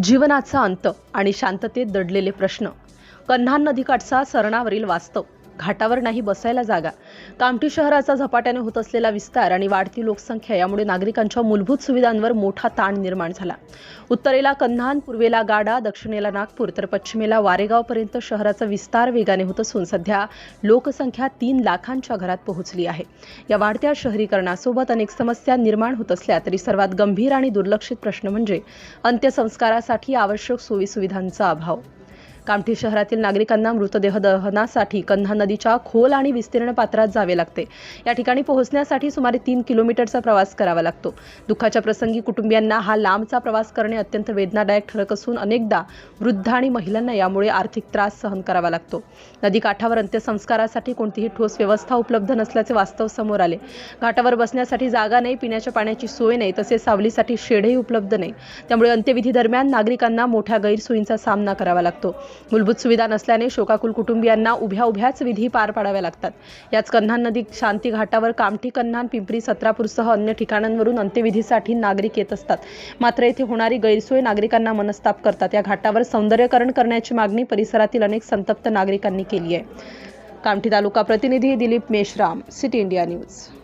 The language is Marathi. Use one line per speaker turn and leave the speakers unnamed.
जीवनाचा अंत आणि शांततेत दडलेले प्रश्न. कन्हान नदीकाठचा सरणावरील वास्तव. घाटावर नाही बसायला जागा. कामठी शहराचा झपाट्याने होत असलेला विस्तार आणि वाढती लोकसंख्या यामुळे नागरिकांच्या मूलभूत सुविधांवर मोठा ताण निर्माण झाला. उत्तरेला कन्हान, पूर्वेला गाडा, दक्षिणेला नागपूर तर पश्चिमेला वारेगावपर्यंत शहराचा विस्तार वेगाने होत असून सध्या लोकसंख्या 3 लाखांच्या घरात पोहोचली आहे. या वाढत्या शहरीकरणासोबत अनेक समस्या निर्माण होत असल्या तरी सर्वात गंभीर आणि दुर्लक्षित प्रश्न म्हणजे अंत्यसंस्कारासाठी आवश्यक सोयीसुविधांचा अभाव. कामठी शहरातील नागरिकांना मृतदेह दहनासाठी कन्हा नदीच्या खोल आणि विस्तीर्ण पात्रात जावे लागते. या ठिकाणी पोहोचण्यासाठी सुमारे 3 किलोमीटरचा प्रवास करावा लागतो. दुःखाच्या प्रसंगी कुटुंबियांना हा लांबचा प्रवास करणे अत्यंत वेदनादायक ठरत असून अनेकदा वृद्ध आणि महिलांना यामुळे आर्थिक त्रास सहन करावा लागतो. नदीकाठावर अंत्यसंस्कारासाठी कोणतीही ठोस व्यवस्था उपलब्ध नसल्याचे वास्तव समोर आले. घाटावर बसण्यासाठी जागा नाही, पिण्याच्या पाण्याची सोय नाही, तसेच सावलीसाठी शेडही उपलब्ध नाही. त्यामुळे अंत्यविधी दरम्यान नागरिकांना मोठ्या गैरसोयींचा सामना करावा लागतो. मूलभूत सुविधा नसल्याने शोकाकुल कुटुंबियांना उभ्याच विधी पार पाडाव्या लागतात. याच कन्हान नदी शांती घाटावर कामठी, कन्हान, पिंपरी, सत्रापूरसह अन्य ठिकाणांवरून अंत्यविधीसाठी नागरिक येत असतात. मात्र येथे होणारी गैरसोय नागरिकांना मनस्ताप करतात. या घाटावर सौंदर्यीकरण करण्याची मागणी परिसरातील अनेक संतप्त नागरिकांनी केली आहे. कामठी तालुका प्रतिनिधी Dilip Meshram, city India news.